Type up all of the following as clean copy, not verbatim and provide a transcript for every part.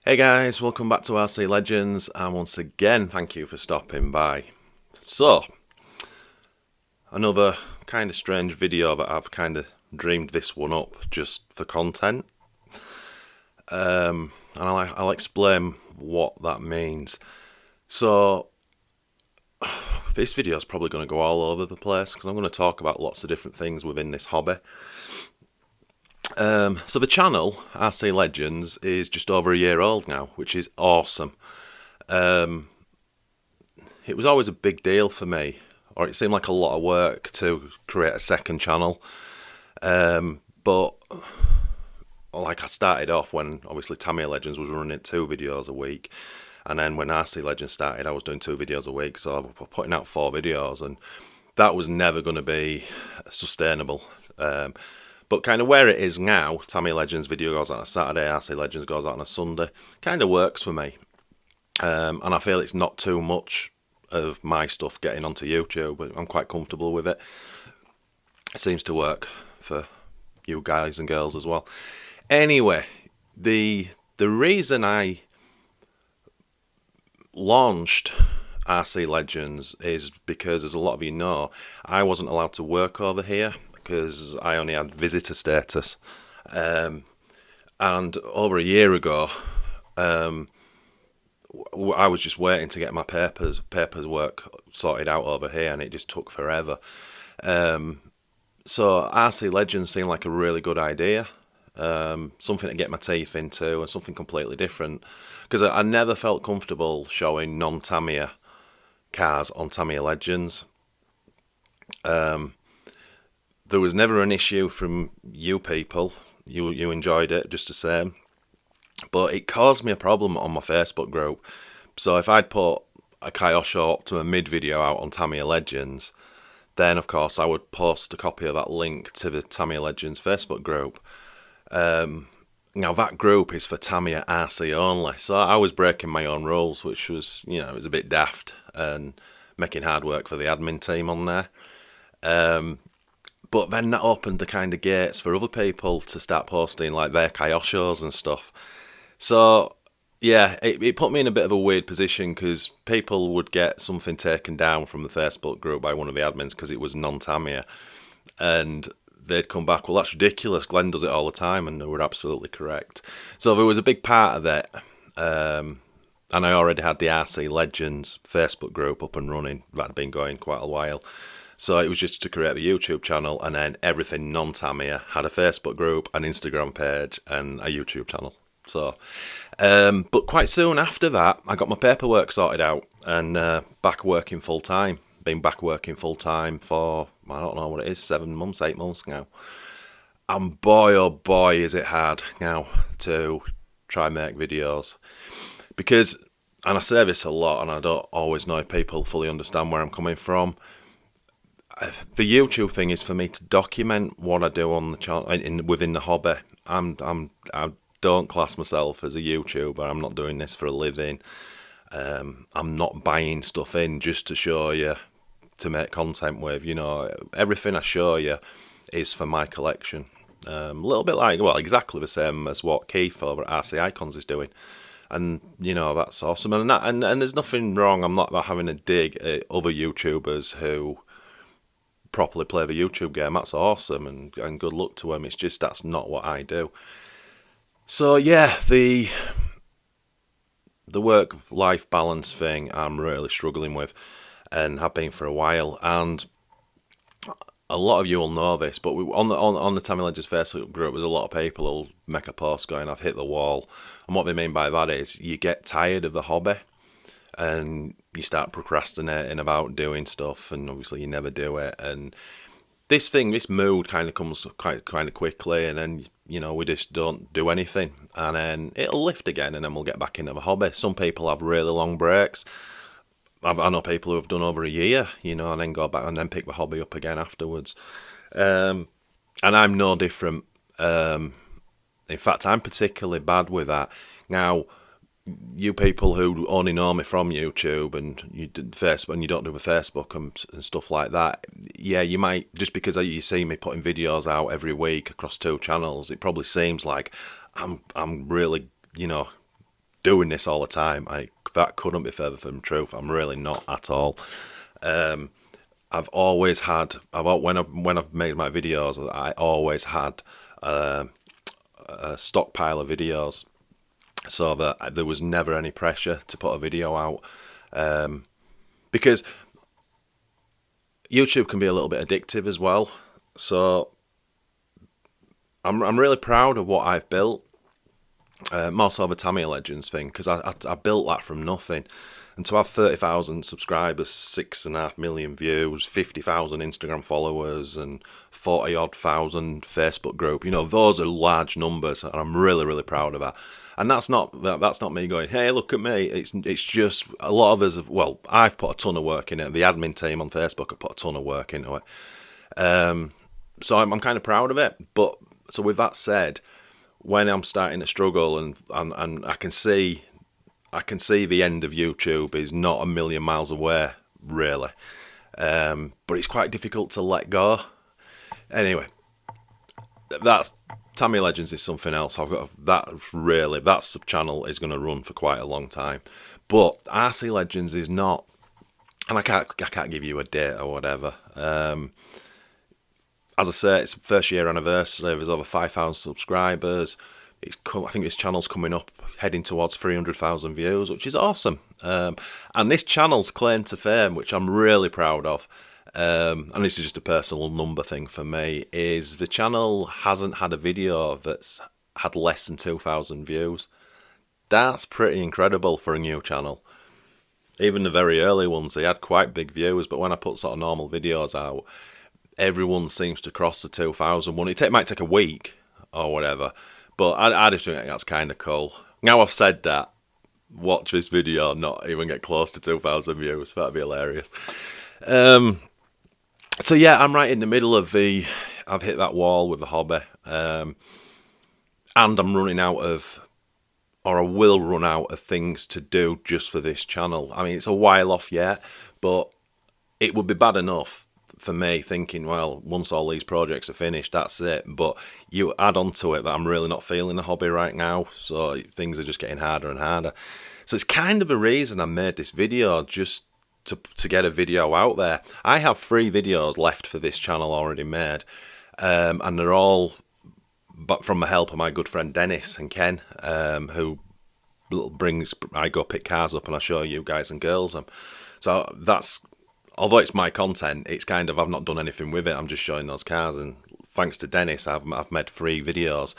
Hey guys, welcome back to RC Legends, and once again, thank you for stopping by. So, another kind of strange video that I've kind of dreamed this one up just for content. And I'll explain what that means. So, this video is probably going to go all over the place because I'm going to talk about lots of different things within this hobby. So the channel, RC Legends, is just over a year old now, which is awesome. It was always a big deal for me, or it seemed like a lot of work to create a second channel. But like I started off when obviously Tamiya Legends was running 2 videos a week, and then when RC Legends started, I was doing 2 videos a week, so I was putting out 4 videos, and that was never going to be sustainable. But kind of where it is now, Tamiya Legends video goes out on a Saturday, RC Legends goes out on a Sunday, kind of works for me. And I feel it's not too much of my stuff getting onto YouTube, but I'm quite comfortable with it. It seems to work for you guys and girls as well. Anyway, the reason I launched RC Legends is because, as a lot of you know, I wasn't allowed to work over here because I only had visitor status. And over a year ago, I was just waiting to get my paperwork sorted out over here, and it just took forever. So RC Legends seemed like a really good idea, something to get my teeth into, and something completely different. Because I never felt comfortable showing non-Tamiya cars on Tamiya Legends. There was never an issue from you people. You enjoyed it just the same. But it caused me a problem on my Facebook group. So if I'd put a Kyosho Optima mid video out on Tamiya Legends, then of course I would post a copy of that link to the Tamiya Legends Facebook group. Now that group is for Tamiya RC only, so I was breaking my own rules, which was, it was a bit daft and making hard work for the admin team on there. But then that opened the kind of gates for other people to start posting like their Kyoshos and stuff. So yeah, it put me in a bit of a weird position because people would get something taken down from the Facebook group by one of the admins because it was non-Tamiya, and they'd come back, well, that's ridiculous, Glenn does it all the time, and they were absolutely correct. So there was a big part of it, and I already had the RC Legends Facebook group up and running. That had been going quite a while. So it was just to create the YouTube channel, and then everything non-Tamiya had a Facebook group, an Instagram page, and a YouTube channel. So, but quite soon after that, I got my paperwork sorted out and back working full time. Been back working full time for, I don't know what it is, 7 months, 8 months now. And boy, oh boy, is it hard now to try and make videos. Because, and I say this a lot, and I don't always know if people fully understand where I'm coming from. The YouTube thing is for me to document what I do on the channel within the hobby. I don't class myself as a YouTuber. I'm not doing this for a living. I'm not buying stuff in just to show you, to make content with. Everything I show you is for my collection. A little bit like, well, exactly the same as what Keith over at RC Icons is doing. And that's awesome. And there's nothing wrong. I'm not having a dig at other YouTubers who properly play the YouTube game. That's awesome, and good luck to them. It's just that's not what I do. So yeah, the work-life balance thing I'm really struggling with, and have been for a while. And a lot of you will know this, but on the Tamiya Legends Facebook group, there's a lot of people who'll make a post going, "I've hit the wall," and what they mean by that is you get tired of the hobby, and you start procrastinating about doing stuff, and obviously you never do it. And this mood kind of comes quite kind of quickly, and then we just don't do anything, and then it'll lift again, and then we'll get back into the hobby. Some people have really long breaks. I know people who have done over a year, and then go back and then pick the hobby up again afterwards. And I'm no different. In fact, I'm particularly bad with that. Now, you people who only know me from YouTube and you don't do the Facebook and stuff like that, yeah, you might, just because you see me putting videos out every week across 2 channels, it probably seems like I'm really, doing this all the time. That couldn't be further from the truth. I'm really not at all. I've always had, when I've made my videos, I always had a stockpile of videos, so that there was never any pressure to put a video out, because YouTube can be a little bit addictive as well. So I'm really proud of what I've built. More so the Tamiya Legends thing, because I built that from nothing, and to have 30,000 subscribers, 6.5 million views, 50,000 Instagram followers, and 40 odd thousand Facebook group, those are large numbers, and I'm really proud of that. And that's not me going, hey, look at me. It's just a lot of us have, well, I've put a ton of work in it. The admin team on Facebook have put a ton of work into it. So I'm kind of proud of it. But so with that said, when I'm starting to struggle and I can see the end of YouTube is not a million miles away, really. But it's quite difficult to let go. Anyway, that's Tamiya Legends is something else. I've got that channel is going to run for quite a long time. But RC Legends is not, and I can't give you a date or whatever. As I say, it's first year anniversary. There's over 5,000 subscribers. I think this channel's coming up, heading towards 300,000 views, which is awesome. And this channel's claim to fame, which I'm really proud of, and this is just a personal number thing for me, is the channel hasn't had a video that's had less than 2,000 views. That's pretty incredible for a new channel. Even the very early ones, they had quite big views, but when I put sort of normal videos out, everyone seems to cross the 2,000 one. It might take a week or whatever, but I just think that's kind of cool. Now I've said that, watch this video not even get close to 2,000 views. That'd be hilarious. So yeah, I'm right in the middle of I've hit that wall with the hobby, and I'm running out of, or I will run out of things to do just for this channel. I mean, it's a while off yet, but it would be bad enough for me thinking, well, once all these projects are finished, that's it. But you add on to it that I'm really not feeling the hobby right now, so things are just getting harder and harder. So it's kind of a reason I made this video, just to get a video out there. I have 3 videos left for this channel already made, and they're all from the help of my good friend Dennis and Ken, who I go pick cars up and I show you guys and girls them. So that's, although it's my content, it's kind of, I've not done anything with it, I'm just showing those cars, and thanks to Dennis I've made 3 videos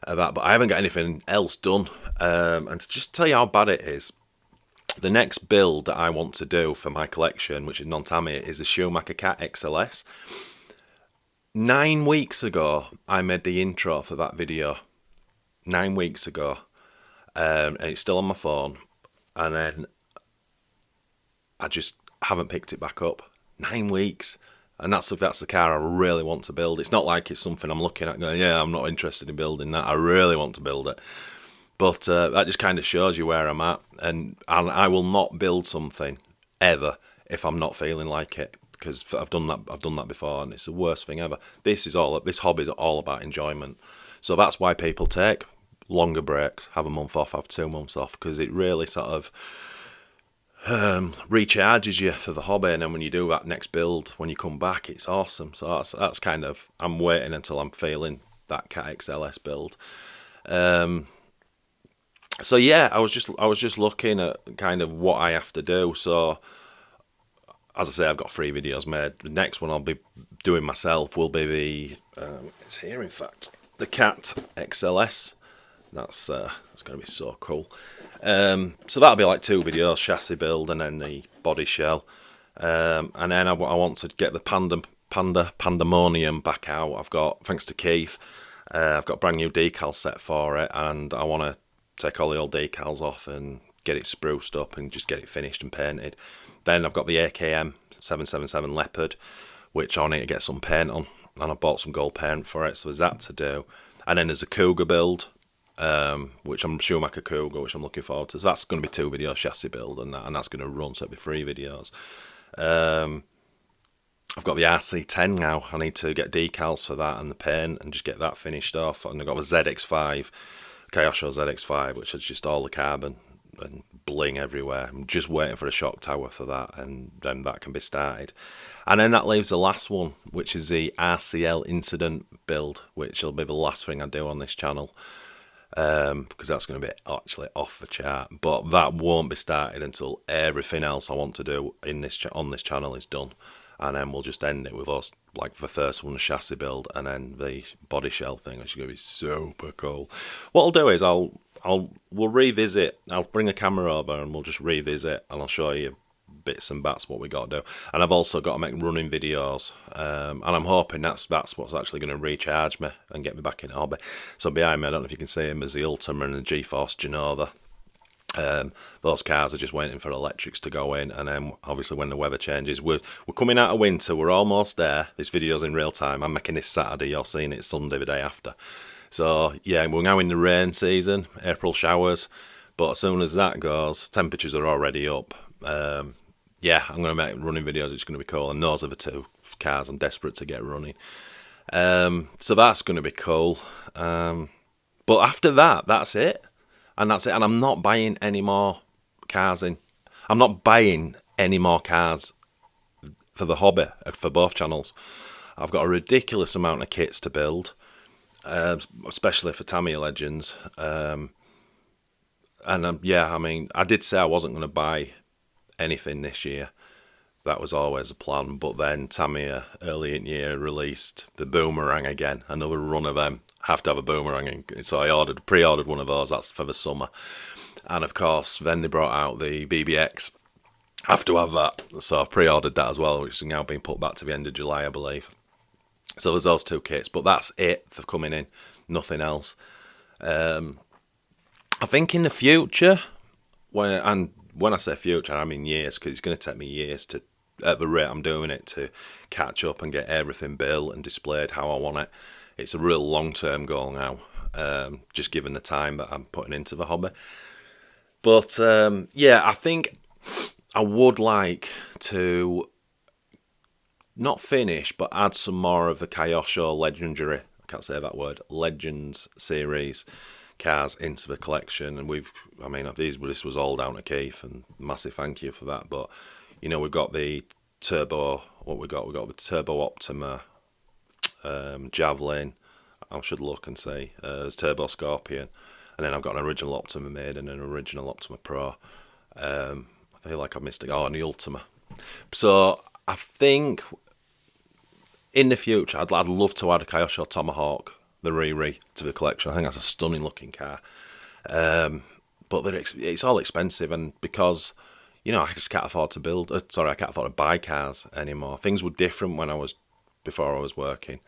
of that, but I haven't got anything else done. And to just tell you how bad it is, the next build that I want to do for my collection, which is non-Tamiya, is the Schumacher Cat XLS. 9 weeks ago I made the intro for that video. 9 weeks ago, and it's still on my phone, and then I just haven't picked it back up. 9 weeks, and that's the car I really want to build. It's not like it's something I'm looking at going, yeah, I'm not interested in building that. I really want to build it. But that just kind of shows you where I'm at, and I will not build something ever if I'm not feeling like it, because I've done that before, and it's the worst thing ever. This hobby is all about enjoyment, so that's why people take longer breaks, have a month off, have 2 months off, because it really sort of recharges you for the hobby, and then when you do that next build, when you come back, it's awesome. So that's kind of, I'm waiting until I'm feeling that Cat XLS build. So yeah, I was just looking at kind of what I have to do. So as I say, I've got 3 videos made. The next one I'll be doing myself will be it's here in fact, the Cat XLS. That's going to be so cool. So that'll be like 2 videos, chassis build and then the body shell. And then I want to get the Pandemonium back out. I've got, thanks to Keith, I've got a brand new decal set for it, and I want to take all the old decals off and get it spruced up and just get it finished and painted. Then I've got the AKM 777 Leopard, which I need to get some paint on, and I bought some gold paint for it, so there's that to do. And then there's a Cougar build, which I'm Schumacher Cougar, which I'm looking forward to. So that's going to be 2 videos, chassis build, and that's going to run, so it'll be 3 videos. I've got the RC10 now. I need to get decals for that and the paint and just get that finished off. And I've got the ZX5 Kyosho ZX5, which is just all the carbon and bling everywhere. I'm just waiting for a shock tower for that, and then that can be started. And then that leaves the last one, which is the RCL Incident build, which will be the last thing I do on this channel, because that's going to be actually off the chart. But that won't be started until everything else I want to do in this on this channel is done, and then we'll just end it with us, like the first one, chassis build, and then the body shell thing, which is going to be super cool. What I'll do is we'll revisit. I'll bring a camera over and we'll just revisit, and I'll show you bits and bats what we got to do. And I've also got to make running videos, and I'm hoping that's what's actually going to recharge me and get me back in the hobby. So behind me, I don't know if you can see him, as the Ultima and the GeForce Genova. Those cars are just waiting for electrics to go in, and then obviously when the weather changes, we're coming out of winter, we're almost there. This video's in real time. I'm making this Saturday, you're seeing it Sunday the day after. So yeah, we're now in the rain season, April showers, but as soon as that goes, temperatures are already up. Yeah, I'm going to make running videos, it's going to be cool, and those are the two cars I'm desperate to get running. So that's going to be cool. But after that, that's it. And that's it. And I'm not buying any more cars in. I'm not buying any more cars for the hobby, for both channels. I've got a ridiculous amount of kits to build, especially for Tamiya Legends. Yeah, I mean, I did say I wasn't going to buy anything this year. That was always a plan. But then Tamiya early in the year released the Boomerang again, another run of them. Have to have a Boomerang, so I pre-ordered one of those. That's for the summer. And of course, then they brought out the BBX. Have to have that, so I've pre-ordered that as well, which is now being put back to the end of July, I believe. So there's those two kits, but that's it for coming in. Nothing else. I think in the future, when I say future, I mean years, because it's going to take me years to, at the rate I'm doing it, to catch up and get everything built and displayed how I want it. It's a real long-term goal now, just given the time that I'm putting into the hobby. But yeah, I think I would like to not finish, but add some more of the Kyosho Legendary, I can't say that word, Legends series cars into the collection. And this was all down to Keith, and massive thank you for that. But you know, we've got the turbo. What we got? We got the Turbo Optima. Javelin, I should look and see. There's Turbo Scorpion, and then I've got an original Optima made and an original Optima Pro. I feel like I missed it. Oh, and the Ultima. So I think in the future, I'd love to add a Kyosho Tomahawk, the Riri, to the collection. I think that's a stunning looking car. But it's all expensive, and because you know, I just can't afford to I can't afford to buy cars anymore. Things were different before I was working,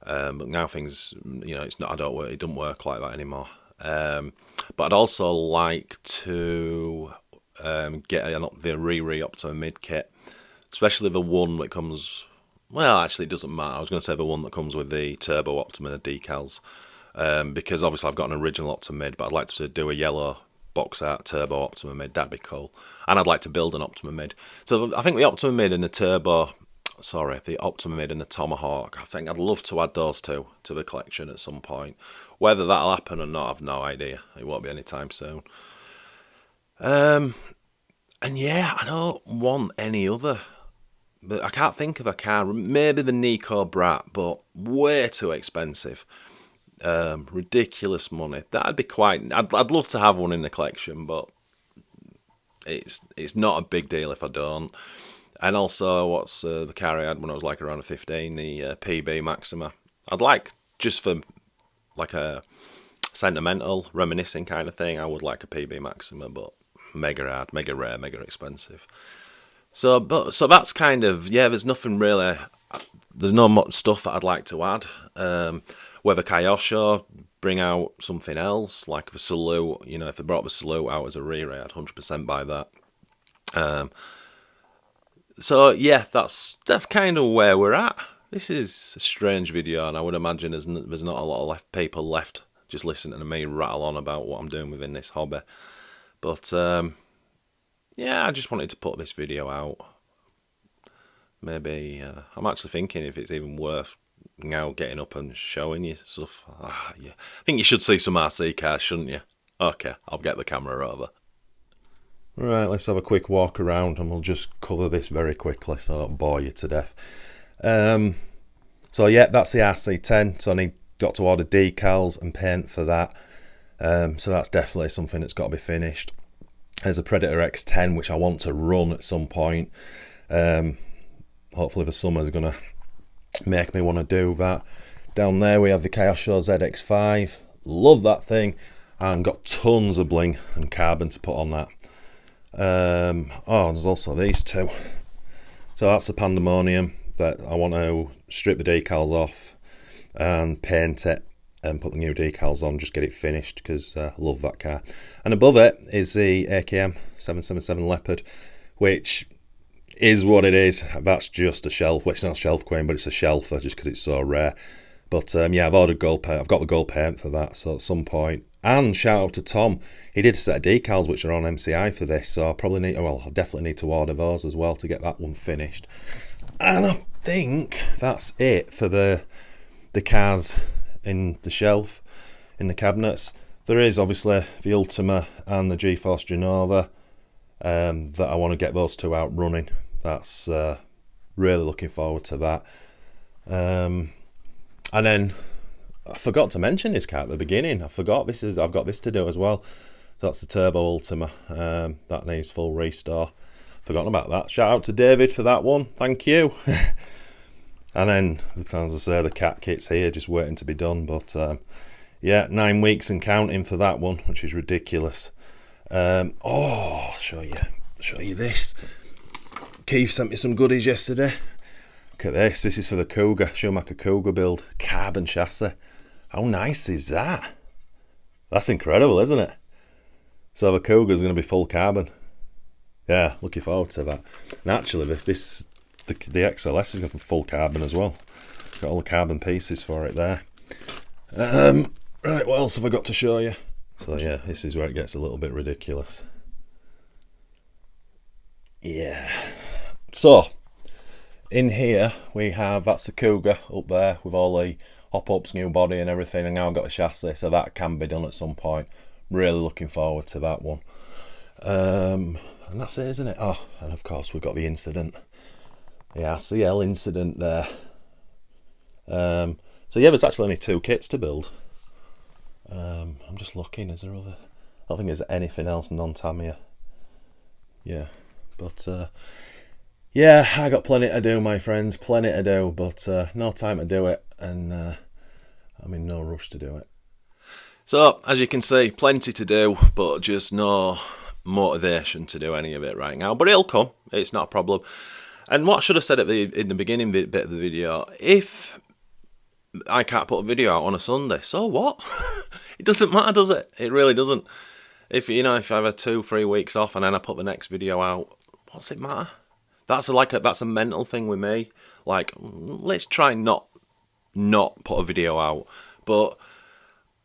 but now things, you know, it's not. I don't work. It doesn't work like that anymore. But I'd also like to get the Riri Optima Mid kit, especially the one that comes. Well, actually, it doesn't matter. I was going to say the one that comes with the Turbo Optima decals, because obviously I've got an original Optima Mid, but I'd like to do a yellow box art Turbo Optima Mid. That'd be cool, and I'd like to build an Optima Mid. So I think the Optima Mid and the Optima Mid and the Tomahawk, I think I'd love to add those two to the collection at some point. Whether that'll happen or not, I've no idea. It won't be anytime soon. And yeah, I don't want any other. But I can't think of a car. Maybe the Nico Brat, but way too expensive. Ridiculous money. That'd be quite. I'd love to have one in the collection, but it's not a big deal if I don't. And also, what's the car I had when I was like around 15, the PB Maxima. I'd like, just for like a sentimental, reminiscing kind of thing, I would like a PB Maxima, but mega hard, mega rare, mega expensive. So that's kind of, yeah, there's nothing really, there's no much stuff that I'd like to add. Whether Kyosho bring out something else, like the Salute, you know, if they brought the Salute out as a re-ray, I'd 100% buy that. So yeah, that's kind of where we're at. This is a strange video, and I would imagine there's not a lot of people left just listening to me rattle on about what I'm doing within this hobby. But yeah, I just wanted to put this video out. Maybe I'm actually thinking if it's even worth now getting up and showing you stuff. Yeah. I think you should see some RC cars, shouldn't you? Okay, I'll get the camera over. Right, let's have a quick walk around and we'll just cover this very quickly so I don't bore you to death. So yeah, that's the RC10. So got to order decals and paint for that. So that's definitely something that's got to be finished. There's a Predator X10 which I want to run at some point. Hopefully the summer's gonna make me want to do that. Down there we have the Kyosho ZX5. Love that thing, and got tons of bling and carbon to put on that. Oh, there's also these two. So that's the Pandemonium that I want to strip the decals off and paint it and put the new decals on, just get it finished, because I love that car. And above it is the AKM 777 Leopard, which is what it is. That's just a shelf. Well, it's not a shelf queen, but it's a shelfer just because it's so rare. But yeah, I've ordered gold paint. I've got the gold paint for that, so at some point. And shout out to Tom. He did a set of decals which are on MCI for this, so I'll definitely need to order those as well to get that one finished. And I think that's it for the cars in the shelf, in the cabinets. There is obviously the Ultima and the GeForce Genova that I want to get those two out running. That's really looking forward to that. And then I forgot to mention this car at the beginning. I've got this to do as well. So that's the Turbo Ultima. That needs full restore. Forgotten about that. Shout out to David for that one. Thank you. And then, as I say, the cat kit's here, just waiting to be done. But yeah, 9 weeks and counting for that one, which is ridiculous. I'll show you this. Keith sent me some goodies yesterday. Look at this. This is for the Cougar, Schumacher Cougar build, carbon chassis. How nice is that? That's incredible, isn't it? So the Cougar's going to be full carbon. Yeah, looking forward to that. And actually, the XLS is going to be full carbon as well. Got all the carbon pieces for it there. Right, what else have I got to show you? So yeah, this is where it gets a little bit ridiculous. Yeah. So, in here we have, that's the Cougar up there with all the hop-ups, new body and everything, and now I've got a chassis, so that can be done at some point. Really looking forward to that one. And that's it, isn't it? Oh, and of course we've got the incident. The RCL incident there. So yeah, there's actually only 2 kits to build. I'm just looking, is there other? I don't think there's anything else non-Tamiya. Yeah, but yeah, I got plenty to do, my friends, plenty to do, but no time to do it, and I'm in no rush to do it. So, as you can see, plenty to do, but just no motivation to do any of it right now. But it'll come, it's not a problem. And what I should have said in the beginning bit of the video, if I can't put a video out on a Sunday, so what? It doesn't matter, does it? It really doesn't. If I have 2-3 weeks off and then I put the next video out, what's it matter? That's a mental thing with me. Like, let's try not put a video out. But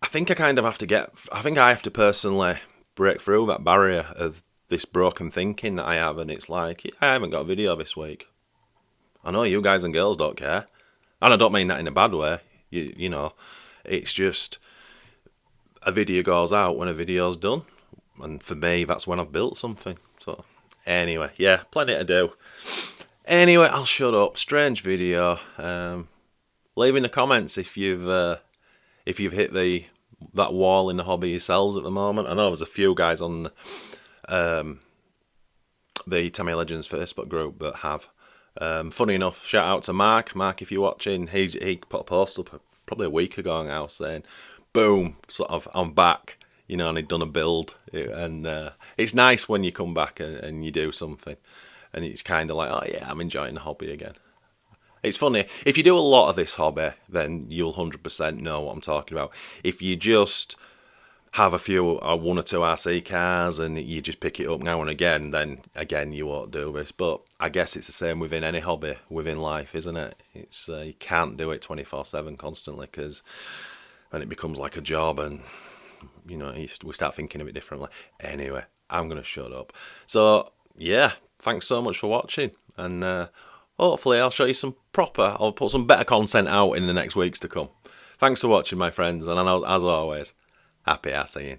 I think I have to personally break through that barrier of this broken thinking that I have, and it's like, I haven't got a video this week. I know you guys and girls don't care, and I don't mean that in a bad way. You know, it's just a video goes out when a video's done, and for me, that's when I've built something. So anyway, yeah, plenty to do. Anyway, I'll shut up. Strange video. Leave in the comments if you've hit that wall in the hobby yourselves at the moment. I know there's a few guys on the Tamiya Legends Facebook group that have. Funny enough, shout out to Mark. Mark, if you're watching, he put a post up probably a week ago now saying, boom, sort of, I'm back, and he'd done a build. And it's nice when you come back and you do something. And it's kind of like, oh yeah, I'm enjoying the hobby again. It's funny, if you do a lot of this hobby, then you'll 100% know what I'm talking about. If you just have one or two RC cars and you just pick it up now and again, then again you won't do this. But I guess it's the same within any hobby, within life, isn't it? It's you can't do it 24/7 constantly, because then it becomes like a job, and we start thinking of it differently. Anyway, I'm gonna shut up. So yeah, thanks so much for watching, and hopefully I'll show you some proper. I'll put some better content out in the next weeks to come. Thanks for watching, my friends, and I know, as always, happy assing.